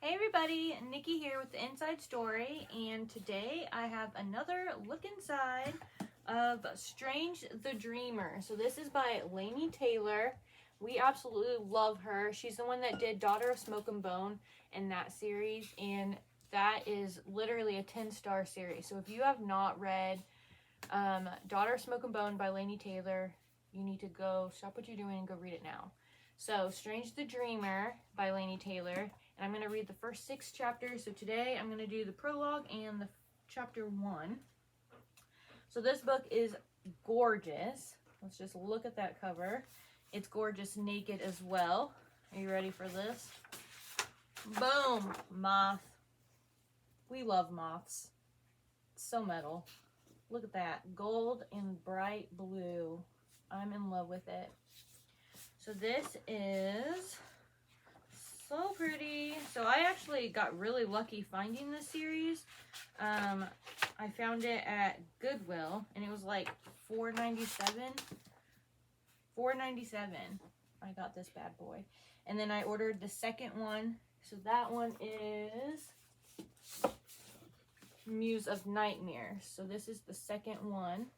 Hey everybody, Nikki here with the Inside Story, and today I have another look inside of Strange the Dreamer. So this is by Laini Taylor. We absolutely love her. She's the one that did Daughter of Smoke and Bone in that series, and that is literally a 10-star series. So if you have not read Daughter of Smoke and Bone by Laini Taylor, you need to go stop what you're doing and go read it now. So Strange the Dreamer by Laini Taylor. And I'm going to read the first 6 chapters. So today I'm going to do the prologue and the chapter 1. So this book is gorgeous. Let's just look at that cover. It's gorgeous naked as well. Are you ready for this? Boom! Moth. We love moths. It's so metal. Look at that. Gold and bright blue. I'm in love with it. So this is so pretty. So I actually got really lucky finding this series. I found it at Goodwill and it was like $4.97. $4.97. I got this bad boy. And then I ordered the second one. So that one is Muse of Nightmares. So this is the second one.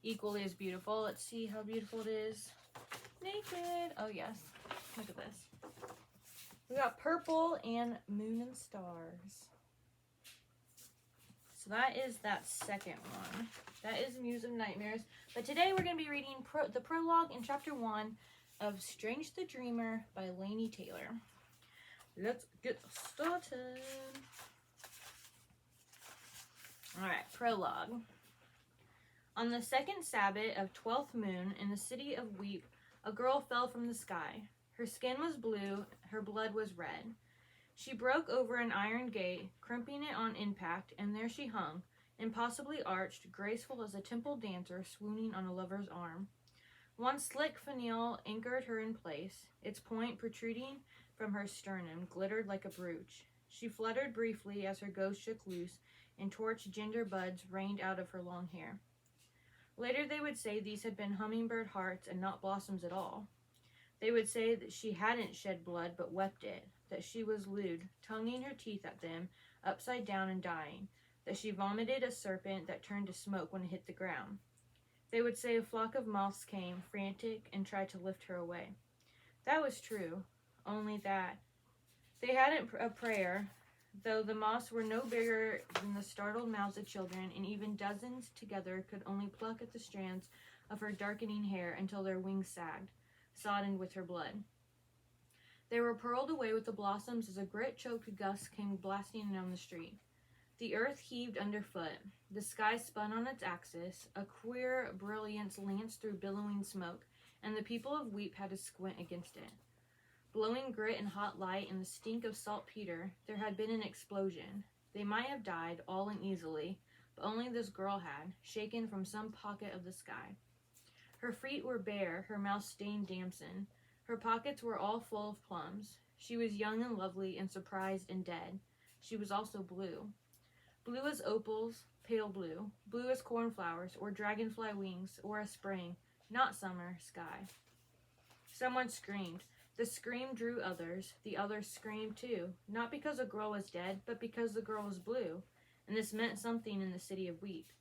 Equally as beautiful. Let's see how beautiful it is. Naked. Oh yes. Look at this. We got purple and moon and stars. So that is that second one. That is Muse of Nightmares. But today we're going to be reading the prologue in chapter 1 of Strange the Dreamer by Laini Taylor. Let's get started. Alright, prologue. On the second Sabbath of 12th moon in the city of Weep, a girl fell from the sky. Her skin was blue, her blood was red. She broke over an iron gate, crimping it on impact, and there she hung, impossibly arched, graceful as a temple dancer swooning on a lover's arm. One slick finial anchored her in place, its point protruding from her sternum, glittered like a brooch. She fluttered briefly as her ghost shook loose, and torch ginger buds rained out of her long hair. Later they would say these had been hummingbird hearts and not blossoms at all. They would say that she hadn't shed blood but wept it, that she was lewd, tonguing her teeth at them, upside down and dying, that she vomited a serpent that turned to smoke when it hit the ground. They would say a flock of moths came, frantic, and tried to lift her away. That was true, only that they hadn't a prayer, though the moths were no bigger than the startled mouths of children, and even dozens together could only pluck at the strands of her darkening hair until their wings sagged, sodden with her blood. They were pearled away with the blossoms as a grit-choked gust came blasting down the street. The earth heaved underfoot. The sky spun on its axis. A queer brilliance lanced through billowing smoke, and the people of Weep had to squint against it. Blowing grit and hot light and the stink of saltpeter, there had been an explosion. They might have died, all uneasily, but only this girl had, shaken from some pocket of the sky. Her feet were bare, her mouth stained damson. Her pockets were all full of plums. She was young and lovely and surprised and dead. She was also blue. Blue as opals, pale blue. Blue as cornflowers or dragonfly wings or a spring, not summer, sky. Someone screamed. The scream drew others. The others screamed too, not because a girl was dead, but because the girl was blue, and this meant something in the city of Weep.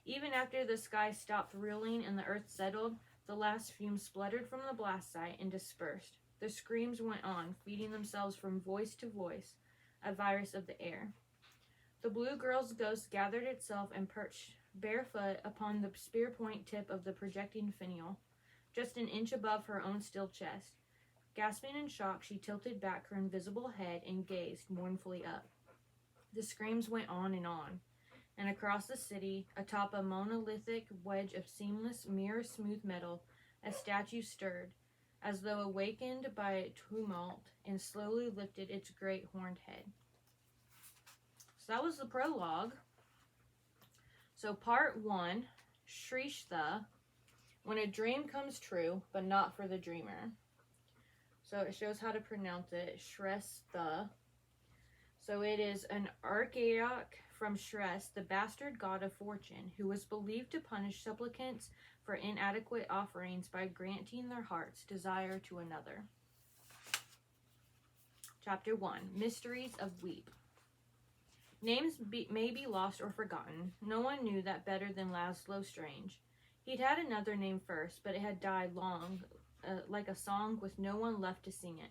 Even after the sky stopped reeling and the earth settled, the last fumes spluttered from the blast site and dispersed. The screams went on, feeding themselves from voice to voice, a virus of the air. The blue girl's ghost gathered itself and perched barefoot upon the spear point tip of the projecting finial, just an inch above her own still chest. Gasping in shock, she tilted back her invisible head and gazed mournfully up. The screams went on, and across the city, atop a monolithic wedge of seamless, mirror-smooth metal, a statue stirred, as though awakened by tumult, and slowly lifted its great horned head. So that was the prologue. So part 1, Shrestha, when a dream comes true, but not for the dreamer. So it shows how to pronounce it, Shrestha. So it is an archaic from Shrest, the bastard god of fortune, who was believed to punish supplicants for inadequate offerings by granting their heart's desire to another. Chapter 1. Mysteries of Weep. Names may be lost or forgotten. No one knew that better than Laszlo Strange. He'd had another name first, but it had died long, like a song with no one left to sing it.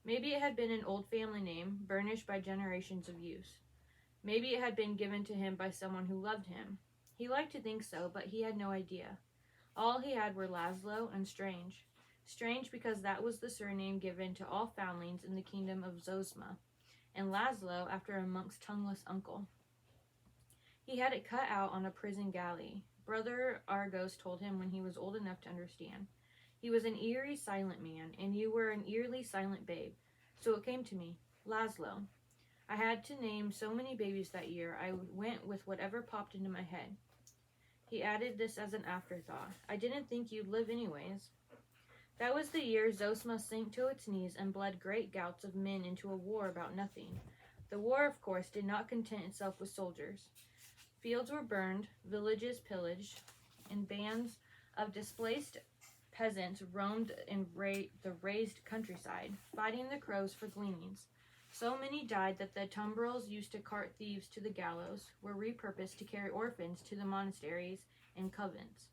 Maybe it had been an old family name, burnished by generations of use. Maybe it had been given to him by someone who loved him. He liked to think so, but he had no idea. All he had were Laszlo and Strange. Strange because that was the surname given to all foundlings in the kingdom of Zosma, and Laszlo after a monk's tongueless uncle. He had it cut out on a prison galley. Brother Argos told him when he was old enough to understand. He was an eerie, silent man, and you were an eerily silent babe. So it came to me, Laszlo. I had to name so many babies that year, I went with whatever popped into my head. He added this as an afterthought. I didn't think you'd live anyways. That was the year Zosma sank to its knees and bled great gouts of men into a war about nothing. The war, of course, did not content itself with soldiers. Fields were burned, villages pillaged, and bands of displaced peasants roamed in the raised countryside, fighting the crows for gleanings. So many died that the tumbrils used to cart thieves to the gallows were repurposed to carry orphans to the monasteries and convents.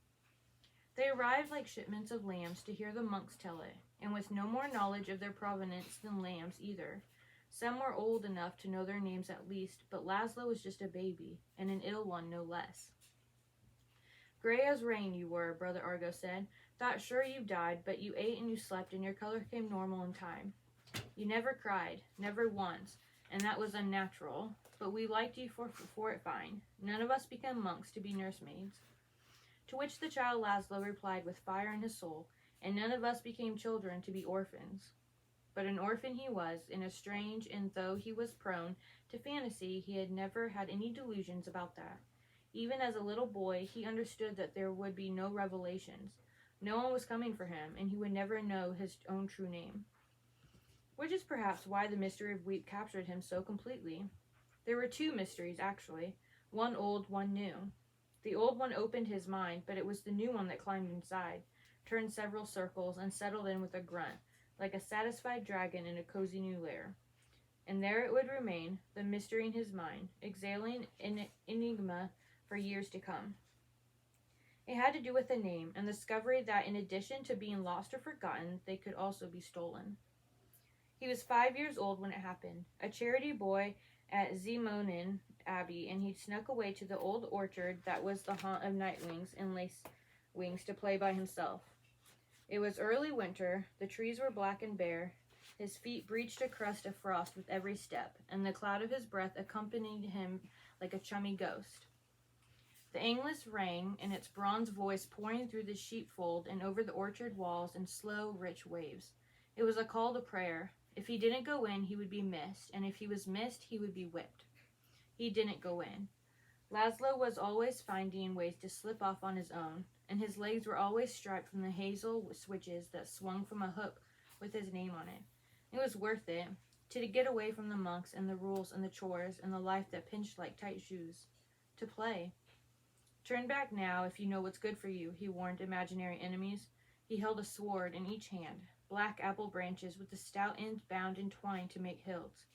They arrived like shipments of lambs to hear the monks tell it, and with no more knowledge of their provenance than lambs either. Some were old enough to know their names at least, but Laszlo was just a baby, and an ill one no less. Gray as rain you were, Brother Argo said. Thought sure you died, but you ate and you slept, and your color came normal in time. You never cried, never once, and that was unnatural, but we liked you for it fine. None of us became monks to be nursemaids. To which the child Laszlo replied with fire in his soul, and none of us became children to be orphans. But an orphan he was, in a strange, and though he was prone to fantasy, he had never had any delusions about that. Even as a little boy, he understood that there would be no revelations. No one was coming for him, and he would never know his own true name. Which is perhaps why the mystery of Weep captured him so completely. There were two mysteries, actually, one old, one new. The old one opened his mind, but it was the new one that climbed inside, turned several circles, and settled in with a grunt, like a satisfied dragon in a cozy new lair. And there it would remain, the mystery in his mind, exhaling an enigma for years to come. It had to do with a name, and the discovery that in addition to being lost or forgotten, they could also be stolen. He was 5 years old when it happened, a charity boy at Zemonin Abbey, and he'd snuck away to the old orchard that was the haunt of nightwings and lacewings to play by himself. It was early winter, the trees were black and bare, his feet breached a crust of frost with every step, and the cloud of his breath accompanied him like a chummy ghost. The Angelus rang, and its bronze voice pouring through the sheepfold and over the orchard walls in slow, rich waves. It was a call to prayer. If he didn't go in, he would be missed, and if he was missed, he would be whipped. He didn't go in. Laszlo was always finding ways to slip off on his own, and his legs were always striped from the hazel switches that swung from a hook with his name on it. It was worth it, to get away from the monks and the rules and the chores and the life that pinched like tight shoes. To play. Turn back now if you know what's good for you, he warned imaginary enemies. He held a sword in each hand, black apple branches with the stout ends bound in twine to make hilts.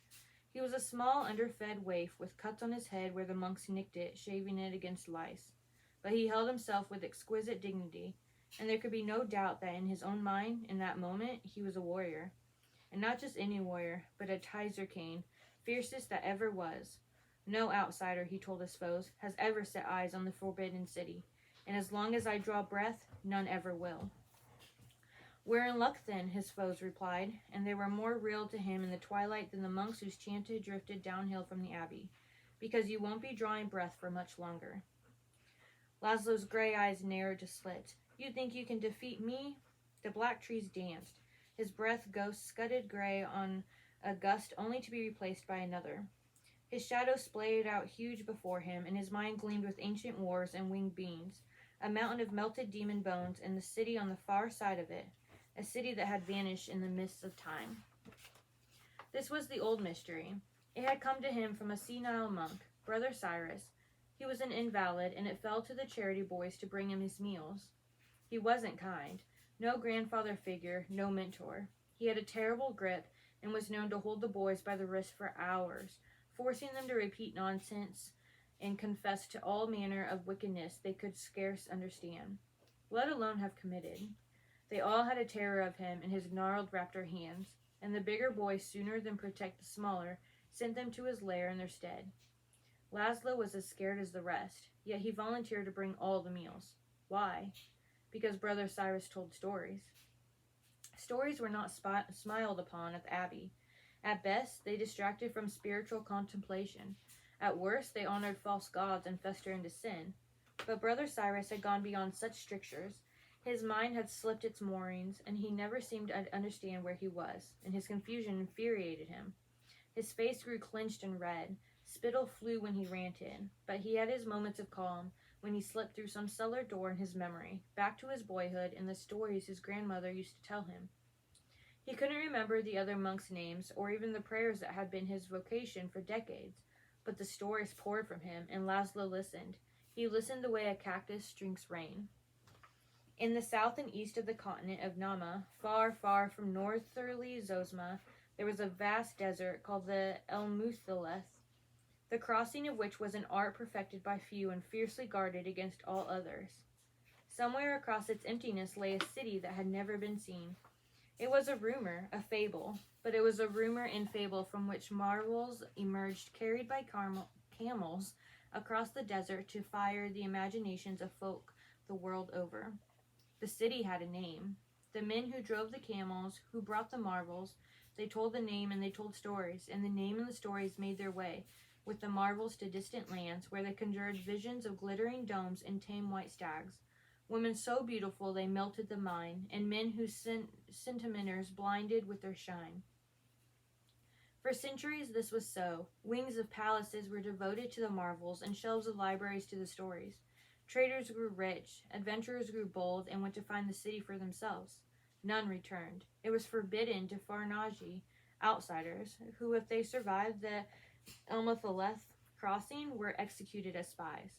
He was a small, underfed waif with cuts on his head where the monks nicked it, shaving it against lice. But he held himself with exquisite dignity, and there could be no doubt that in his own mind, in that moment, he was a warrior. And not just any warrior, but a Tizerkane, fiercest that ever was. No outsider, he told his foes, has ever set eyes on the forbidden city, and as long as I draw breath, none ever will. We're in luck then, his foes replied, and they were more real to him in the twilight than the monks whose chant had drifted downhill from the abbey, because you won't be drawing breath for much longer. Laszlo's gray eyes narrowed to slits. You think you can defeat me? The black trees danced. His breath ghost scudded gray on a gust only to be replaced by another. His shadow splayed out huge before him, and his mind gleamed with ancient wars and winged beings, a mountain of melted demon bones, and the city on the far side of it, a city that had vanished in the mists of time. This was the old mystery. It had come to him from a senile monk, Brother Cyrus. He was an invalid, and it fell to the charity boys to bring him his meals. He wasn't kind. No grandfather figure, no mentor. He had a terrible grip, and was known to hold the boys by the wrist for hours, forcing them to repeat nonsense and confess to all manner of wickedness they could scarce understand, let alone have committed. They all had a terror of him and his gnarled raptor hands, and the bigger boys, sooner than protect the smaller, sent them to his lair in their stead. Laszlo was as scared as the rest, yet he volunteered to bring all the meals. Why? Because Brother Cyrus told stories. Stories were not smiled upon at the Abbey. At best, they distracted from spiritual contemplation. At worst, they honored false gods and festered into sin. But Brother Cyrus had gone beyond such strictures. His mind had slipped its moorings, and he never seemed to understand where he was, and his confusion infuriated him. His face grew clenched and red. Spittle flew when he ranted, but he had his moments of calm when he slipped through some cellar door in his memory, back to his boyhood and the stories his grandmother used to tell him. He couldn't remember the other monks' names, or even the prayers that had been his vocation for decades, but the stories poured from him, and Laszlo listened. He listened the way a cactus drinks rain. In the south and east of the continent of Nama, far, far from northerly Zosma, there was a vast desert called the Elmuthaleth, the crossing of which was an art perfected by few and fiercely guarded against all others. Somewhere across its emptiness lay a city that had never been seen. It was a rumor, a fable, but it was a rumor and fable from which marvels emerged carried by camels across the desert to fire the imaginations of folk the world over. The city had a name. The men who drove the camels, who brought the marvels, they told the name and they told stories, and the name and the stories made their way with the marvels to distant lands where they conjured visions of glittering domes and tame white stags, women so beautiful they melted the mind, and men whose sentimenters blinded with their shine. For centuries this was so. Wings of palaces were devoted to the marvels, and shelves of libraries to the stories. Traders grew rich, adventurers grew bold, and went to find the city for themselves. None returned. It was forbidden to Farnaji, outsiders, who, if they survived the Elmuthaleth crossing, were executed as spies.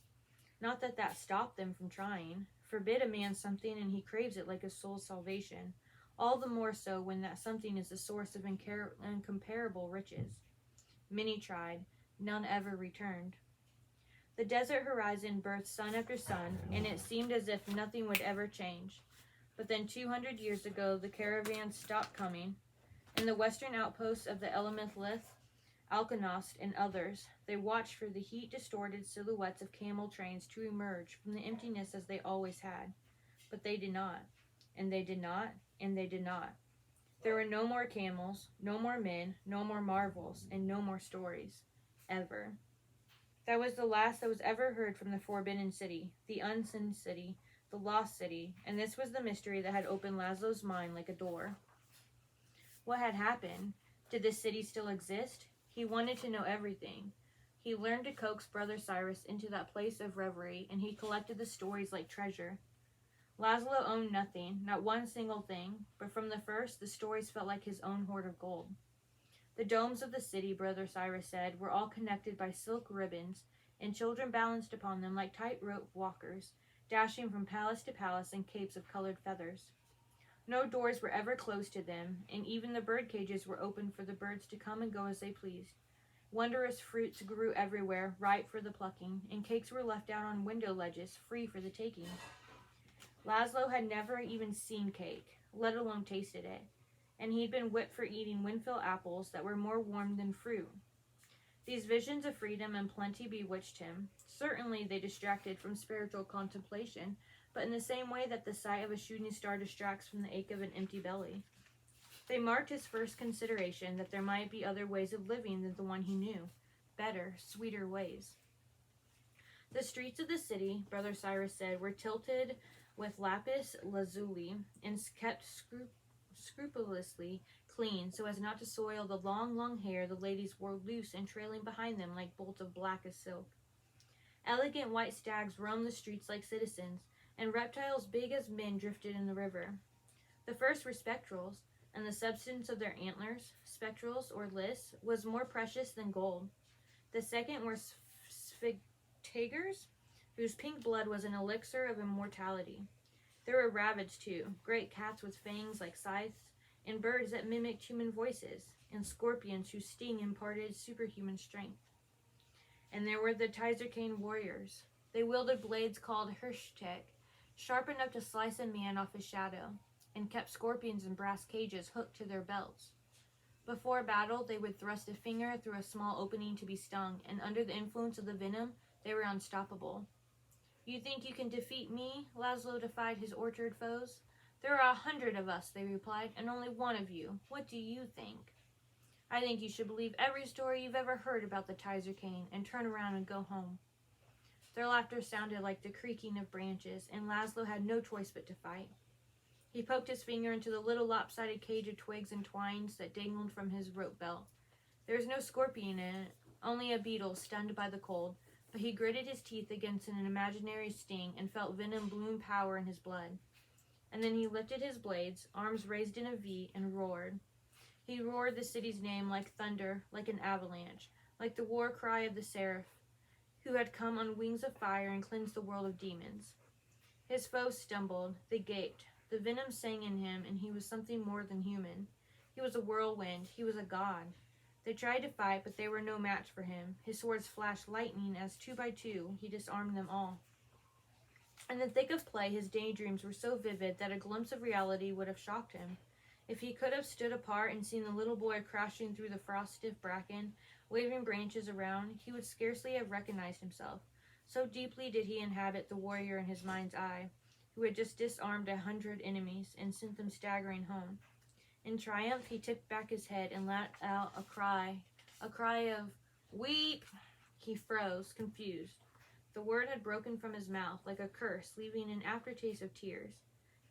Not that that stopped them from trying. Forbid a man something, and he craves it like a soul's salvation. All the more so when that something is the source of incomparable riches. Many tried. None ever returned. The desert horizon birthed sun after sun, and it seemed as if nothing would ever change. But then 200 years ago, the caravans stopped coming. In the western outposts of the Elmuthaleth, Alkanost, and others, they watched for the heat-distorted silhouettes of camel trains to emerge from the emptiness as they always had. But they did not, and they did not, and they did not. There were no more camels, no more men, no more marvels, and no more stories. Ever. That was the last that was ever heard from the forbidden city, the unseen city, the lost city, and this was the mystery that had opened Laszlo's mind like a door. What had happened? Did this city still exist? He wanted to know everything. He learned to coax Brother Cyrus into that place of reverie, and he collected the stories like treasure. Laszlo owned nothing, not one single thing, but from the first the stories felt like his own hoard of gold. The domes of the city, Brother Cyrus said, were all connected by silk ribbons, and children balanced upon them like tightrope walkers, dashing from palace to palace in capes of colored feathers. No doors were ever closed to them, and even the bird cages were open for the birds to come and go as they pleased. Wondrous fruits grew everywhere, ripe for the plucking, and cakes were left out on window ledges, free for the taking. Laszlo had never even seen cake, let alone tasted it, and he'd been whipped for eating Winfield apples that were more warm than fruit. These visions of freedom and plenty bewitched him. Certainly they distracted from spiritual contemplation, but in the same way that the sight of a shooting star distracts from the ache of an empty belly. They marked his first consideration that there might be other ways of living than the one he knew, better, sweeter ways. The streets of the city, Brother Cyrus said, were tilted with lapis lazuli and kept scrupulously clean so as not to soil the long, long hair the ladies wore loose and trailing behind them like bolts of black as silk. Elegant white stags roamed the streets like citizens, and reptiles big as men drifted in the river. The first were spectrals, and the substance of their antlers, spectrals or lists, was more precious than gold. The second were sphinxes, whose pink blood was an elixir of immortality. There were rabbits, too, great cats with fangs like scythes, and birds that mimicked human voices, and scorpions whose sting imparted superhuman strength. And there were the Tizerkane warriors. They wielded blades called Hirschtek, sharp enough to slice a man off his shadow, and kept scorpions in brass cages hooked to their belts. Before battle, they would thrust a finger through a small opening to be stung, and under the influence of the venom, they were unstoppable. You think you can defeat me? Laszlo defied his orchard foes. There are 100 of us, they replied, and only one of you. What do you think? I think you should believe every story you've ever heard about the Tizerkane and turn around and go home. Their laughter sounded like the creaking of branches, and Laszlo had no choice but to fight. He poked his finger into the little lopsided cage of twigs and twines that dangled from his rope belt. There was no scorpion in it, only a beetle stunned by the cold, but he gritted his teeth against an imaginary sting and felt venom bloom power in his blood. And then he lifted his blades, arms raised in a V, and roared. He roared the city's name like thunder, like an avalanche, like the war cry of the seraph, who had come on wings of fire and cleansed the world of demons. His foes stumbled, they gaped. The venom sang in him, and he was something more than human. He was a whirlwind, he was a god. They tried to fight, but they were no match for him. His swords flashed lightning as 2 by 2 he disarmed them all. In the thick of play, his daydreams were so vivid that a glimpse of reality would have shocked him. If he could have stood apart and seen the little boy crashing through the frost-stiff bracken, waving branches around, he would scarcely have recognized himself. So deeply did he inhabit the warrior in his mind's eye, who had just disarmed 100 enemies and sent them staggering home. In triumph, he tipped back his head and let out a cry of, "Weep!" He froze, confused. The word had broken from his mouth like a curse, leaving an aftertaste of tears.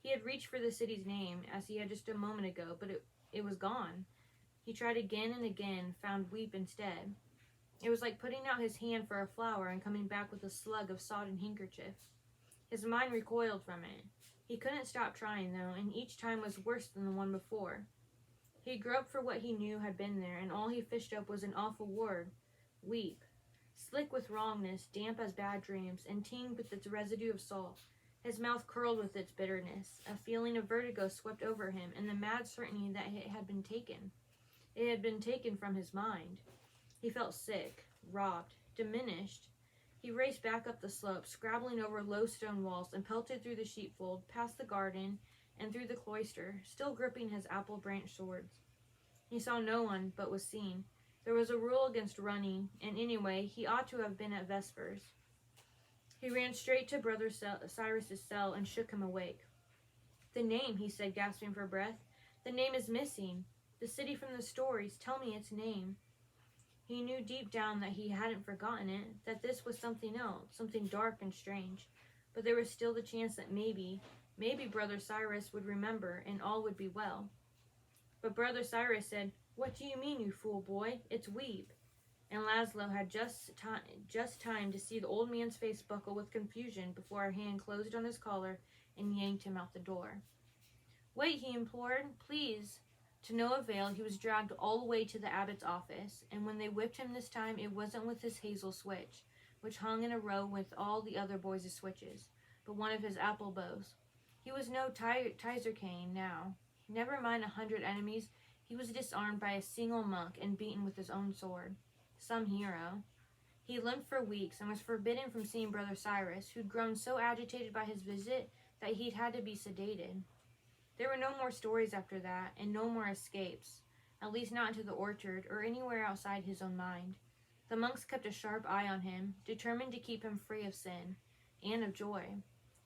He had reached for the city's name, as he had just a moment ago, but it was gone. He tried again and again, found weep instead. It was like putting out his hand for a flower and coming back with a slug of sodden handkerchief. His mind recoiled from it. He couldn't stop trying, though, and each time was worse than the one before. He groped for what he knew had been there, and all he fished up was an awful word. Weep. Slick with wrongness, damp as bad dreams, and tinged with its residue of salt. His mouth curled with its bitterness. A feeling of vertigo swept over him, and the mad certainty that it had been taken. It had been taken from his mind. He felt sick, robbed, diminished. He raced back up the slope, scrabbling over low stone walls, and pelted through the sheepfold, past the garden, and through the cloister, still gripping his apple-branch swords. He saw no one, but was seen. There was a rule against running, and anyway, he ought to have been at Vespers. He ran straight to Brother Cyrus's cell and shook him awake. "The name," he said, gasping for breath. "The name is missing. The city from the stories, tell me its name." He knew deep down that he hadn't forgotten it, that this was something else, something dark and strange. But there was still the chance that maybe Brother Cyrus would remember and all would be well. But Brother Cyrus said, "What do you mean, you fool boy? It's Weep." And Laszlo had just time to see the old man's face buckle with confusion before a hand closed on his collar and yanked him out the door. "Wait," he implored, "please." To no avail, he was dragged all the way to the abbot's office, and when they whipped him this time, it wasn't with his hazel switch, which hung in a row with all the other boys' switches, but one of his apple bows. He was no Tizerkane now. Never mind 100 enemies, he was disarmed by a single monk and beaten with his own sword. Some hero. He limped for weeks and was forbidden from seeing Brother Cyrus, who'd grown so agitated by his visit that he'd had to be sedated. There were no more stories after that, and no more escapes, at least not into the orchard or anywhere outside his own mind. The monks kept a sharp eye on him, determined to keep him free of sin, and of joy,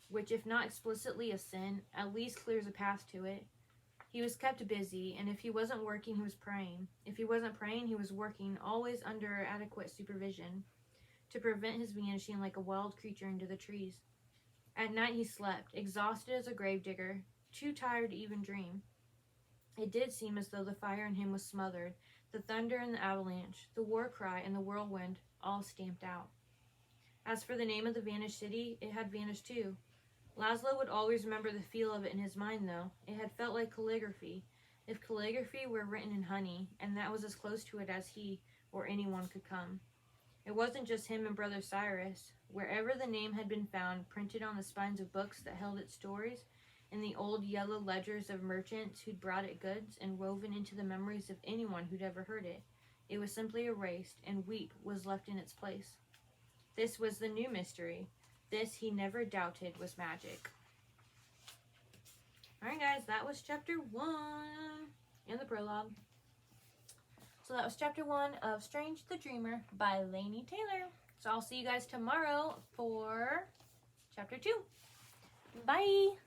which, if not explicitly a sin, at least clears a path to it. He was kept busy, and if he wasn't working, he was praying. If he wasn't praying, he was working, always under adequate supervision, to prevent his vanishing like a wild creature into the trees. At night he slept, exhausted as a gravedigger, too tired to even dream. It did seem as though the fire in him was smothered, the thunder and the avalanche, the war cry and the whirlwind, all stamped out. As for the name of the vanished city, it had vanished too. Laszlo would always remember the feel of it in his mind, though. It had felt like calligraphy, if calligraphy were written in honey, and that was as close to it as he or anyone could come. It wasn't just him and Brother Cyrus. Wherever the name had been found, printed on the spines of books that held its stories, in the old yellow ledgers of merchants who'd brought it goods and woven into the memories of anyone who'd ever heard it. It was simply erased, and Weep was left in its place. This was the new mystery. This, he never doubted, was magic. Alright guys, that was chapter 1 and the prologue. So that was chapter 1 of Strange the Dreamer by Laini Taylor. So I'll see you guys tomorrow for chapter 2. Bye!